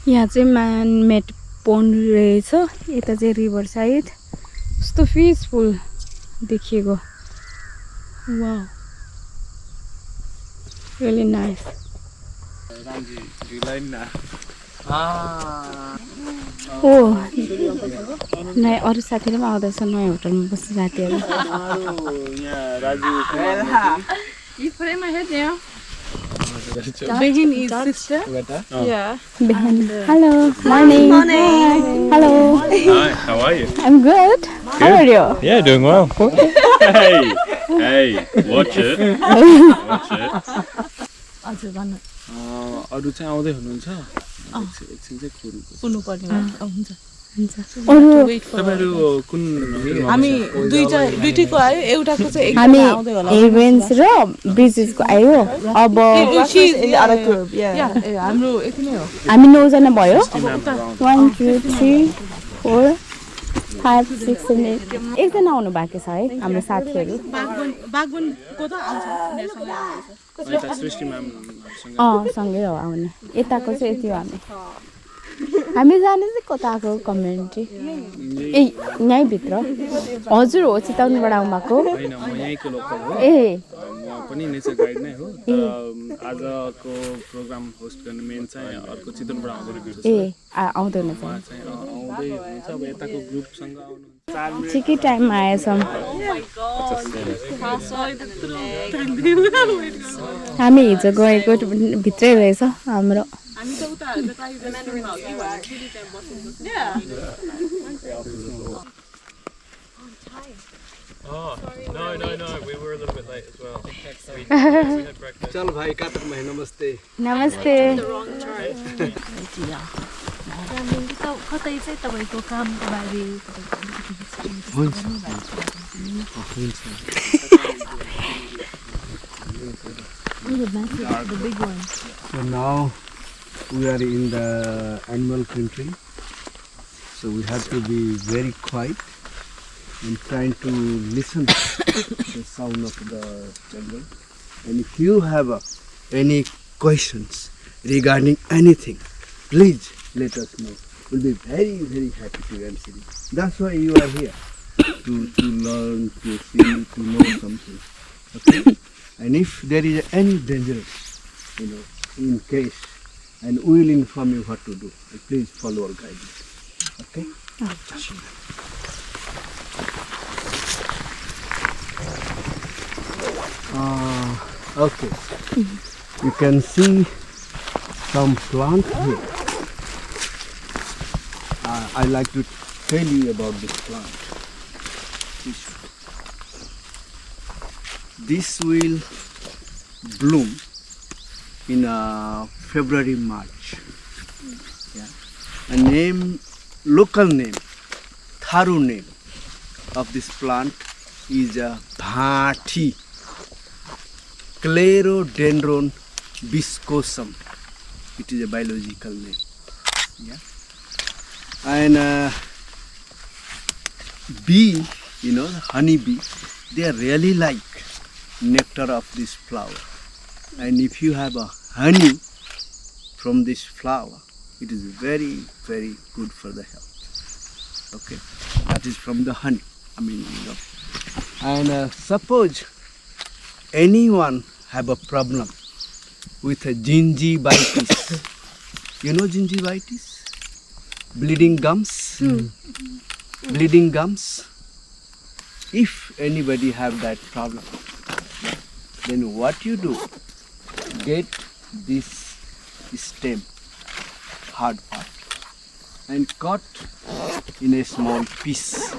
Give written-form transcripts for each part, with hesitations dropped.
यहाँ चाहिँ म्यान मेड पोन्ड रहेछ यता चाहिँ रिभर साइड कस्तो पिसफुल देखिएको वाउ रियली नाइस ओ नयाँ अरू साथीहरू पनि आउँदैछ नयाँ होटलमा बस्ने साथीहरू Behin is sister. Yeah. Behin. Hello. Morning. Hello. Hi, how are you? I'm good. How are you? Yeah, doing well. Hey, watch it. Watch it. हजुर भन्नु अरू चाहिँ आउँदै हुनुहुन्छ एकछिन चाहिँ पुग्नु पर्ने हुन्छ तपाईहरु कुन हामी दुईटैको आयो एउटाको चाहिँ हामी इभेन्ट्स र ब्रिजेसको आयो अब हाम्रो यति नै हो हामी 9 जना भयो 1 2 3 4 5 6 7 8 एकजना आउनु बाँकी छ है हाम्रो साथीहरू बागबनको त आउँछ सृष्टि म्याम सँगै हो आउने यताको चाहिँ यति हो हामी जाने चाहिँ कता आएको कम्युनिटी ए यहीँभित्र हजुर हो चितवनबाट आउनु भएको हैन म यहीँको लोकल हो ए म पनि नेचर गाइड नै हो आजको प्रोग्राम होस्ट गर्ने मेन चाहिँ अर्को चितवनबाट आउँदै हुनुहुन्छ ए आउँदैन चाहिँ आउँदै हुनुहुन्छ अब यताको ग्रुपसँग आउनुहुन्छ ठिकै टाइममा आएछौँ हामी हिजो गएको भित्रै रहेछ हाम्रो Oh, no, we were a little bit late as well. चल भाइ कातक भाइ नमस्ते नमस्ते कतै चाहिँ तपाईको कामको बारे So now we are in the animal country, so we have to be very quiet and trying to listen the sound of the jungle. And if you have any questions regarding anything, please let us know. We'll be very, very happy to answer you. That's why you are here, to learn, to see, to know something. Okay? And if there is any danger, in case, and we will inform you what to do. Please follow our guidance. Okay? Okay. You can see some plant here. I like to tell you about this plant. This will bloom in February, March. Yeah. A local name, Tharu name of this plant is Bhati, Clerodendron viscosum. It is a biological name. Yeah. And bee, honey bee, they really like nectar of this flower. And if you have a honey from this flower, it is very, very good for the health. Okay, that is from the honey. And suppose anyone have a problem with a gingivitis. You know gingivitis? Bleeding gums. Bleeding gums. If anybody have that problem, then what you do? Get this stem, hard part, and cut in a small piece,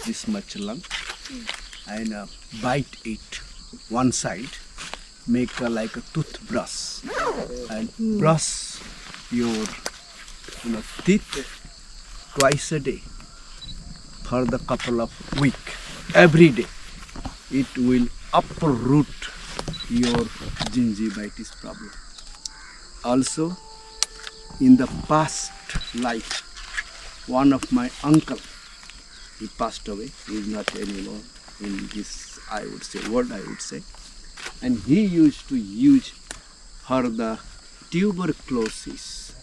this much long, and bite it one side, make like a toothbrush, and brush your teeth twice a day for the couple of weeks. Every day, it will uproot your gingivitis problem. Also, in the past life, one of my uncle, he passed away. He is not anymore in this, world, I would say. And he used to use for the tuberculosis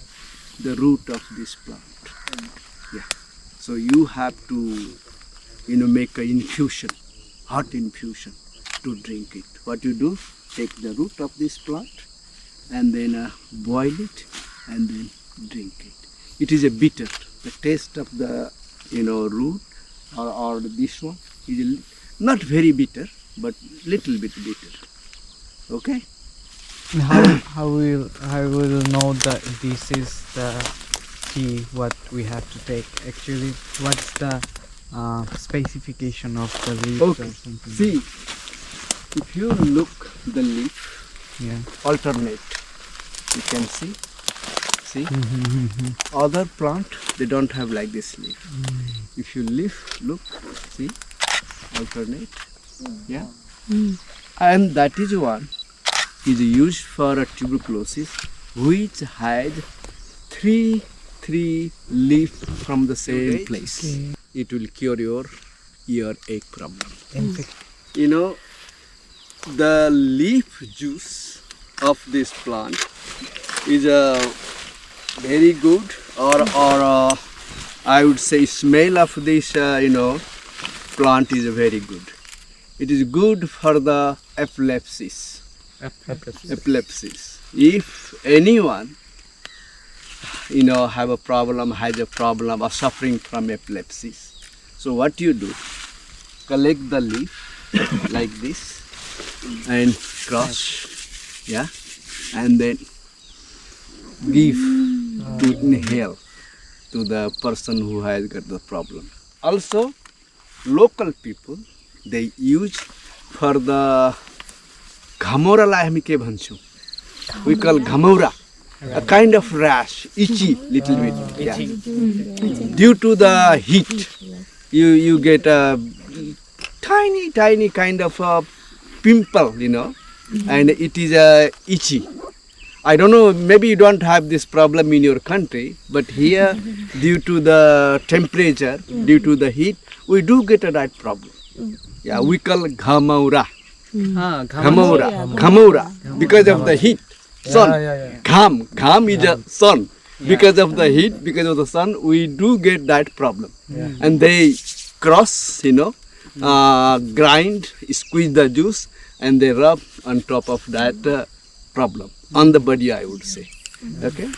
the root of this plant. Yeah. So you have to, make an infusion, hot infusion to drink it. What you do, take the root of this plant and then boil it and then drink it. It is a bitter. The taste of the, root or this one is not very bitter, but little bit bitter. Okay? How will know that this is the tea what we have to take? Actually, what's the specification of the leaves Okay. or something? See, if you look the leaf, Yeah. alternate, you can see. Other plant, they don't have like this leaf. If you look, see, alternate. Yeah. And that is one is used for a tuberculosis which had three leaf from the same place. It will cure your earache problem. The leaf juice of this plant is very good, or I would say smell of this plant is very good. It is good for the epilepsies. If anyone has a problem or suffering from epilepsy, so what you do, collect the leaf like this and crush, yeah, and then give to inhale to the person who has got the problem. Also, local people, they use for the ghamora lai hami ke bhanchu. We call ghamora, a kind of rash, itchy little bit. Yeah. Due to the heat, you get a tiny kind of a pimple, and it is itchy. I don't know, maybe you don't have this problem in your country, but here, due to the temperature, due to the heat, we do get a that problem. Yeah, we call ghamora. Ghamora, because of the heat, sun. Gham is a sun. Because of the heat, because of the sun, we do get that problem. And they cross, grind, squeeze the juice, and they rub on top of that problem. On the body, I would say. Okay?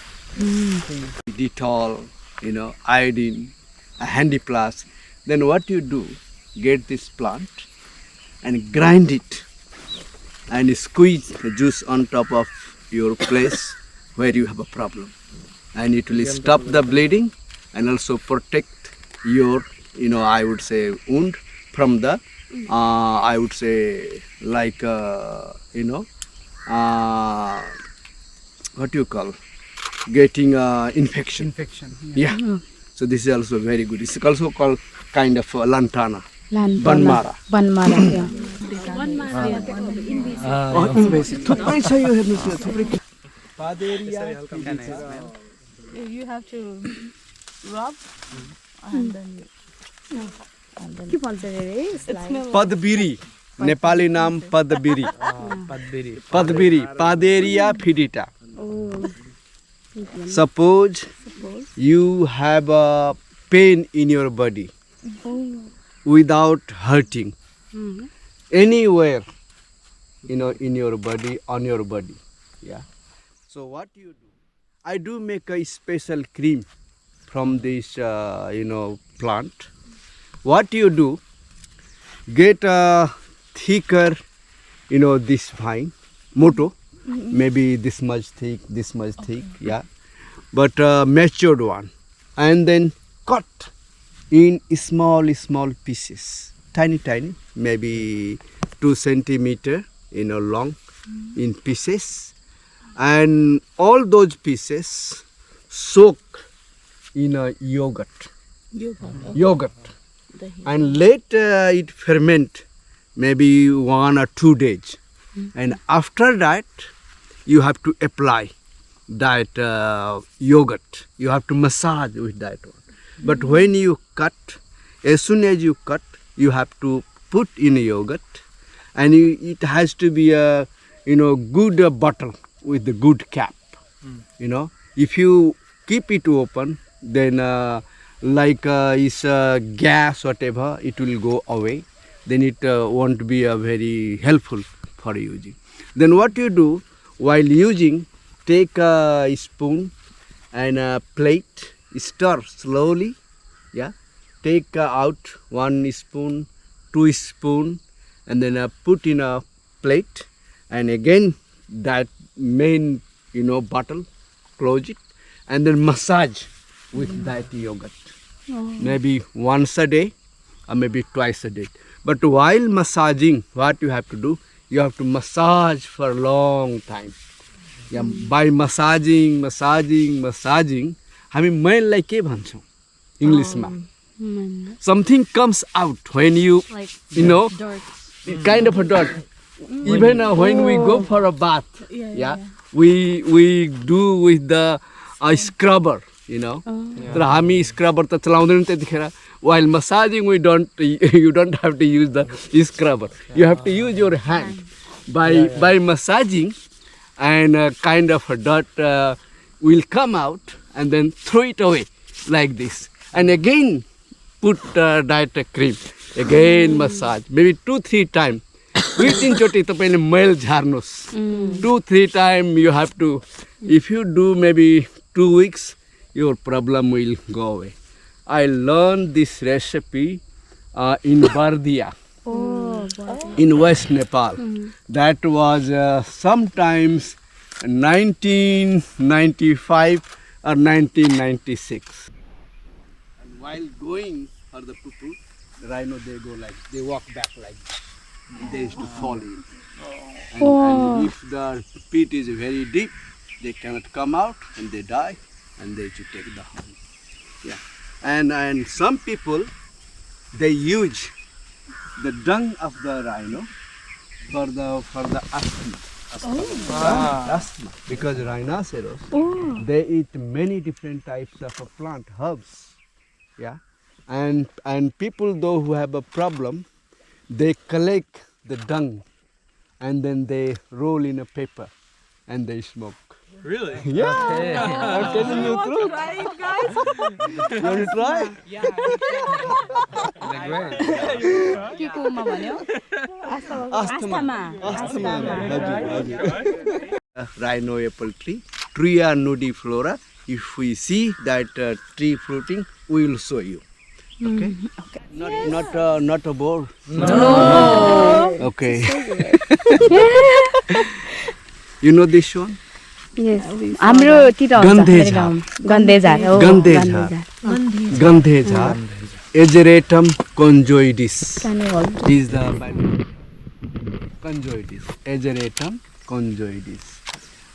Dettol, iodine, a Handiplast. Then what you do, get this plant and grind it and squeeze the juice on top of your place where you have a problem. And it will stop the bleeding and also protect your, I would say, wound from the, I would say, like, what do you call, getting infection. Yeah. So this is also very good. It's also called kind of lantana. Banmara. Banmara, yeah. You have to rub and then Padbiri. Nepali naam Padbiri. Padbiri. Paderia fidita. Suppose you have a pain in your body without hurting anywhere, in your body, on your body. Yeah. So what you do? I do make a special cream from this, plant. What you do? Get a thicker, this vine, moto, maybe this much thick, yeah, but matured one, and then cut in small pieces, tiny, maybe 2 centimeter, long, in pieces, and all those pieces soak in a yogurt, and let it ferment maybe 1 or 2 days, and after that you have to apply that yogurt. You have to massage with that one. But when you cut, as soon as you cut, you have to put in a yogurt, and it has to be a good bottle with a good cap. If you keep it open, then is gas whatever, it will go away. Then it won't be very helpful for using. Then what you do while using, take a spoon and a plate, stir slowly. Yeah, take out 1 spoon, 2 spoon, and then put in a plate, and again that main bottle, close it, and then massage with that yogurt. Maybe once a day or maybe twice a day. But while massaging, what you have to do, you have to massage for a long time. Yeah, by massaging, हामी मैललाई के भन्छौँ इङ्ग्लिसमा? Something comes out when you Dirt. kind of a dirt. Even when we go for a bath, we do with the scrubber, तर हामी scrubber त चलाउँदैनौँ त्यतिखेर. While massaging, you don't have to use the scrubber. You have to use your hand. By massaging, and kind of a dirt will come out, and then throw it away like this. And again put that cream. Again massage. Maybe 2-3 times. 2-3 तपाईले मैल झार्नुस्. 2-3 times you have to. If you do maybe 2 weeks, your problem will go away. I learned this recipe in Bardia, in West Nepal. That was sometimes 1995 or 1996. And while going for the poo-poo, the rhino, they walk back like this. They used to fall in. And if the pit is very deep, they cannot come out and they die, and they should take the horn. Yeah. And some people, they use the dung of the rhino for the asthma. Asthma. Because rhinoceros, they eat many different types of plant, herbs. Yeah. And people though who have a problem, they collect the dung and then they roll in a paper and they smoke. Really? Yeah. I'm telling you the truth. Try it, guys. You want to try? के coma भन्यो? Asthma. Rhino apple tree, Tria nudiflora. If we see that tree fruiting, we will show you. Okay. Okay. Not a bore. No. Okay. You know this one? Yes. हाम्रोतिर हुन्छ गन्धेझार हो. गन्धेझार. Ageratum conjoides. This is the conjoides. Ageratum conjoides.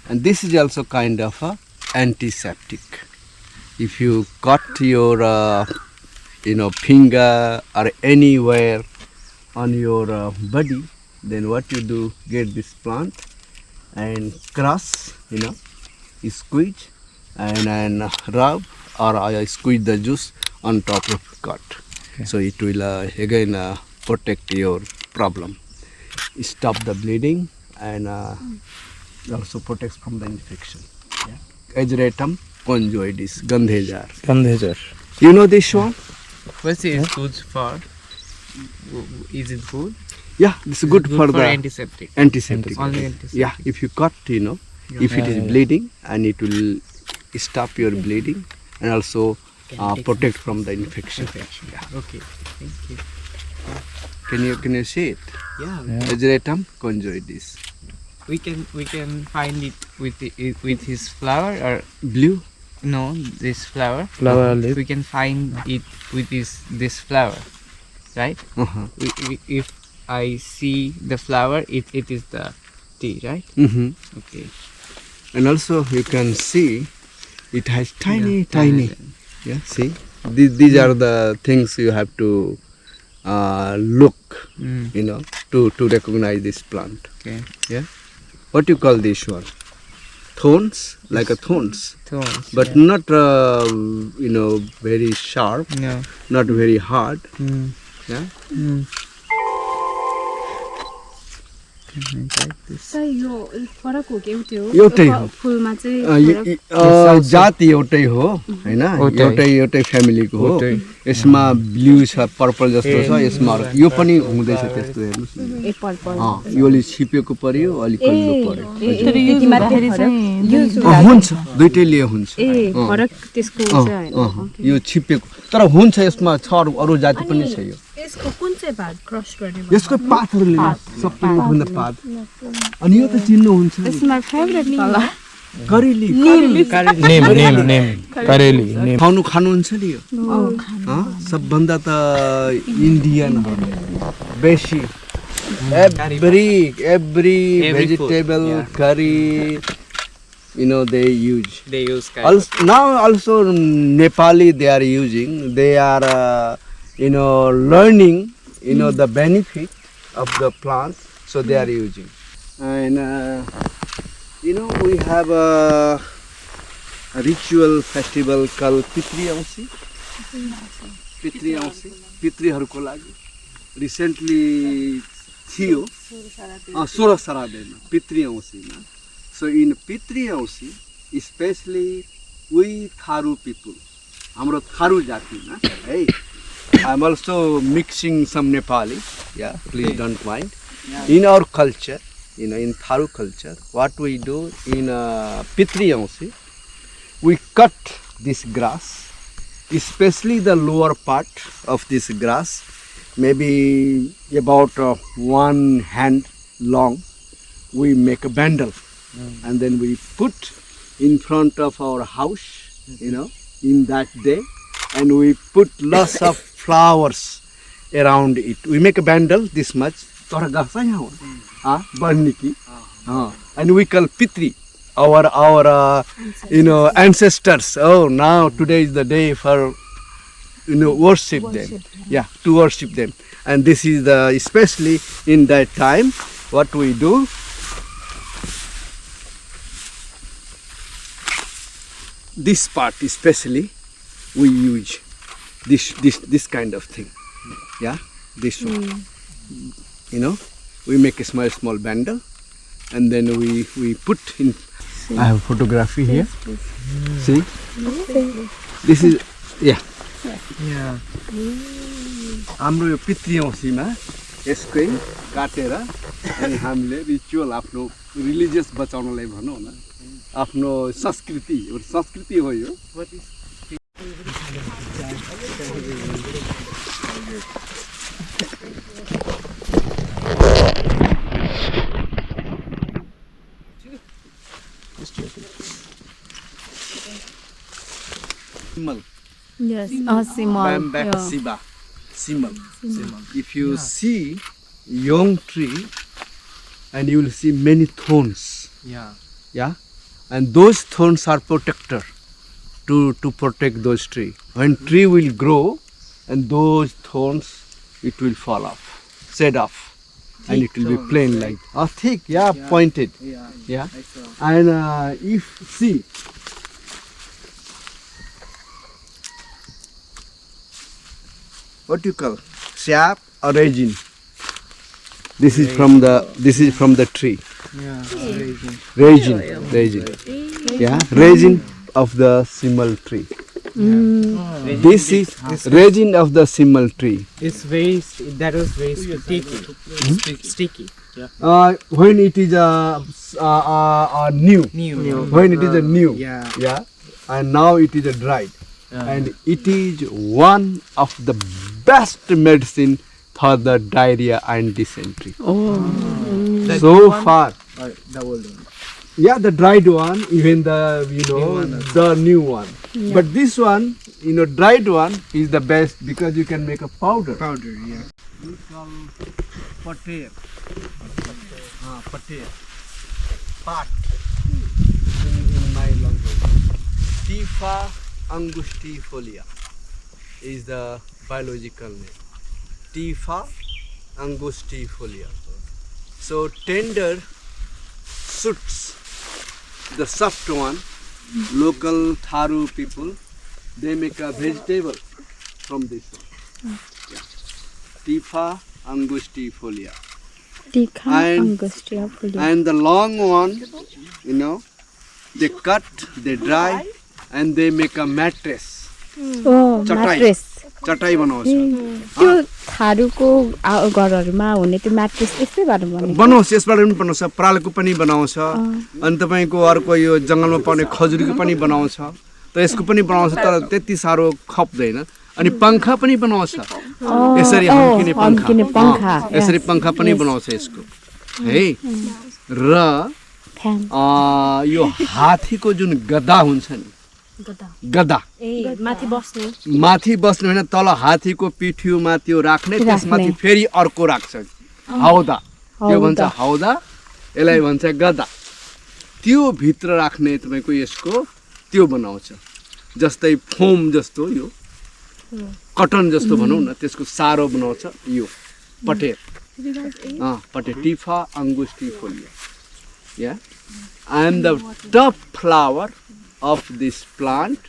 And this is also kind of a antiseptic. If you cut your finger or anywhere on your body, then what you do, get this plant and crush, squeeze and rub, or I squeeze the juice on top of cut. Okay. So it will again protect your problem, stop the bleeding, and also protects from the infection. Yeah. Ageratum conjoides, Gandhejar. You know this one? What's it good for? Is it good? Yeah, it's good for the antiseptic. Antiseptic. Only antiseptic. Yeah, if you cut, if it is bleeding, and it will stop your bleeding and also protect from the infection. Yeah. Okay, thank you. Can you see it? Yeah. Ageratum conjoides. We can find it with his flower or Blue? no, this flower. Flower leaf. We can find it with this flower, right? If I see the flower, it is the tea, right? Mm-hmm. Okay. And also you can see it has tiny. Yeah, see? These are the things you have to look, to recognize this plant. Okay. Yeah. What do you call this one? Thorns, like a thorns. Thorns. But not, very sharp. No. Not very hard. Yeah. Sir यो फरक हो कि एउटै हो एउटै हो। फुलमा चाहिँ फरक जाति एउटै हो हैन एउटै फ्यामिलीको हो यसमा ब्लू छ पर्पल जस्तो छ यसमा यो पनि हुँदैछ त्यस्तो हेर्नुस् न ए पर्पल योले छिपेको पर्यो अलि कल्लो पर्यो त्यति मात्रै फरक युज हुन्छ दुईटैले हुन्छ ए फरक त्यसको हुन्छ हैन यो छिपेको तर हुन्छ यसमा छ अरु जाति पनि छ यो यसको कुन चाहिँ भाग क्रस गर्ने यसको पातहरुले सबैभन्दा भन्दा पात अनि यो त चिन्नुहुन्छ this is my favourite colour kareli name करेली खानुहुन्छ नि यो सबभन्दा त इन्डियनहरु बेसी every vegetable curry they use also Nepali they are using they are learning the benefit of the plant so they are using and we have a ritual festival called Pitri Ausi पितृहरुको लागि recently थियो 16 Saradena Pitri Ausi so in Pitri Ausi especially we Tharu people हाम्रो थारू जातिमा है I'm also mixing some Nepali please don't mind in our culture in Tharu culture what we do in Pitri Ausi we cut this grass especially the lower part of this grass maybe about 1 hand long we make a bundle and then we put in front of our house in that day and we put lots of flowers around it we make a bundle this much and we call Pitri our ancestors now today is the day for worship them to worship them and this is the especially in that time what we do this part especially we use this kind of thing this one we make a small bundle and then we put in I have photography here see this is हाम्रो यो पितृ औँसीमा यसकै काटेर अनि हामीले ritual आफ्नो religious बचाउनलाई भनौं न आफ्नो संस्कृति हो यो Simal. Yes, Simal. Bambaxiba. Simal. If you see young tree and you will see many thorns. Yeah. And those thorns are protector to protect those tree. When tree will grow and those thorns it will fall off, shed off. And it will be plain like thick, pointed. And if see what you call sap or resin. This is from the tree. Resin. Resin of the Simal tree. This is resin of the Simal tree. It's very sticky. When it is a new. When it is a new. And now it is a dried. And it is one of the best medicine for the diarrhea and dysentery. So far, the old one. The dried one, even the the new one. But this one, dried one is the best because you can make a powder. We call pater. Pater. Pat. In my language. Tifa angustifolia is the biological name. Tifa angustifolia. So tender shoots, the soft one, local Tharu people, they make a vegetable from this one. Tifa angustifolia. Tikha And- Angustia Fulia. And the long one, you know, they cut, they dry, and they make a mattress. Oh, Chatai. mattress. चटाई बनाउँछ त्यो थारूको घरहरूमा हुने त्यो mattress त्यस्तैबाट बनेको बनाउँछ यसबाट पनि बनाउँछ परालको पनि बनाउँछ अनि तपाईँको अर्को यो जङ्गलमा पाउने खजुरीको पनि बनाउँछ त यसको पनि बनाउँछ तर त्यति साह्रो खप्दैन अनि पङ्खा पनि बनाउँछ यसरी हम्किने पङ्खा यसरी पङ्खा पनि बनाउँछ यसको है र फ्यान यो हात्तीको जुन गदा हुन्छ नि गदा माथि बस्ने माथि बस्नु होइन तल हात्तीको पिठ्युमा त्यो राख्ने त्यसमाथि फेरि अर्को राख्छ हौदा त्यो भन्छ हौदा यसलाई भन्छ गदा त्यो भित्र राख्ने तपाईँको यसको त्यो बनाउँछ जस्तै फोम जस्तो यो कटन जस्तो भनौँ न त्यसको सारो बनाउँछ यो पटेर पटेर टिफा अंगुस्टिफोलिया या I am the top flower of this plant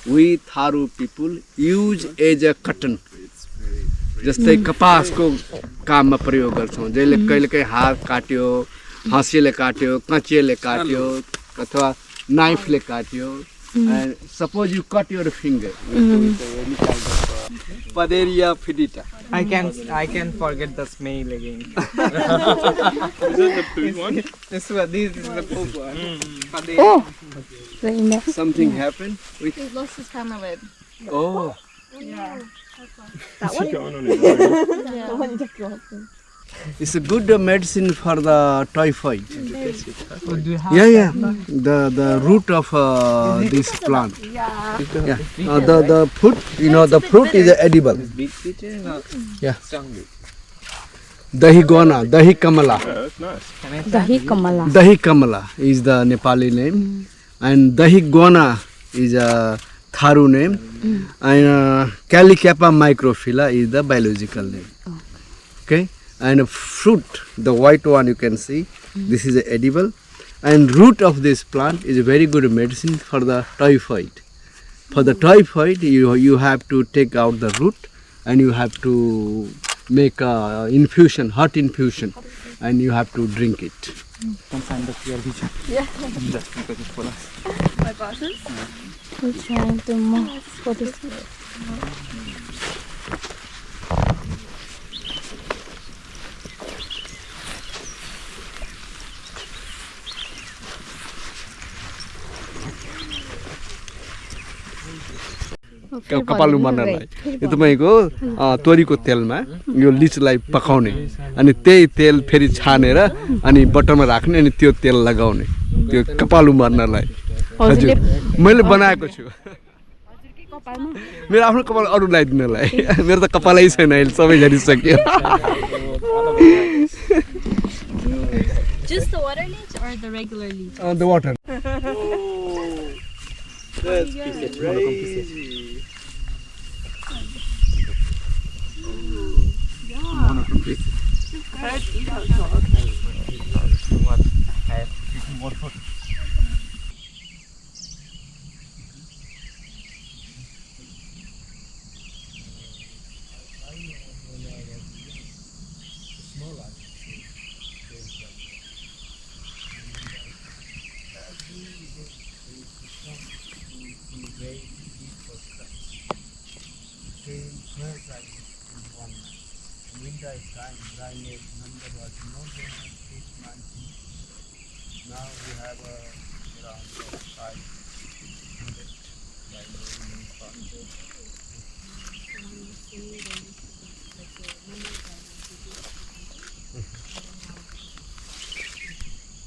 we Tharu people use as a cotton जस्तै कपासको काममा प्रयोग गर्छौँ जहिले कहिलेकाहीँ हात काट्यो हँसीले काट्यो कँचियाले काट्यो अथवा नाइफले काट्यो and suppose you cut your finger Paderia fidita I can forget the smell again. Is that the big one? This is the poop one. oh something happened with He lost his hammerhead. oh What's going on in it's a good medicine for the typhoid Oh, do you have yeah the root of this plant yeah the fruit you know the fruit is edible yeah dahi gona dahi kamala Yeah, that's nice. Dahi Kamala dahi kamala is the Nepali name and dahi gona is a Tharu name and Calicapa microphylla is the biological name okay and a fruit the white one you can see this is edible and root of this plant is a very good medicine for the typhoid you have to take out the root and you have to make a infusion hot infusion and you have to drink it We're trying to move for this कपाल उमार्नलाई यो तपाईँको तोरीको तेलमा यो लिचलाई पकाउने अनि त्यही तेल फेरि छानेर अनि बटनमा राख्ने अनि त्यो तेल लगाउने त्यो कपाल उमार्नलाई हजुर मैले बनाएको छु मेरो आफ्नो कपाल अरू लगाइदिनलाई मेरो त कपालै छैन अहिले सबै झरिसक्यो Just the water leech or the regular leech? the water now we have around 500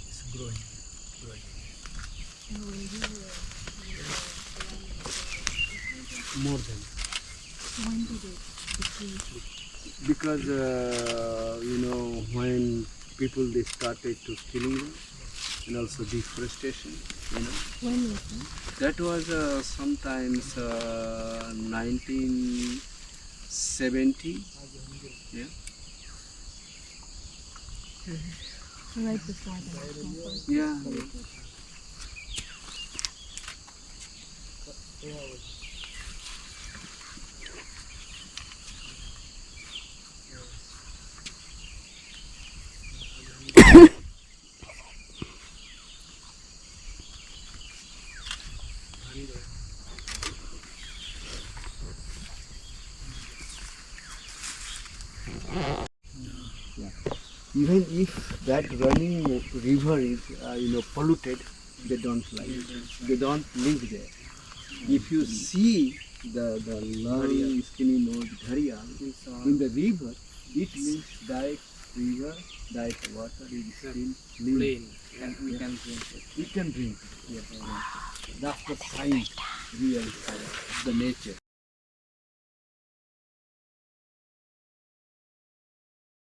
it's growing more than because you know when people they started to killing them and also deforestation you know when was that was sometimes 1970 yeah right before that yeah Even if that running river is polluted, they don't like it. They don't live there. If you see the long skinny nose gharial in the river, it means that river, that water is still clean And we can drink it. we can drink it. Yes. That's the science, real science, the nature.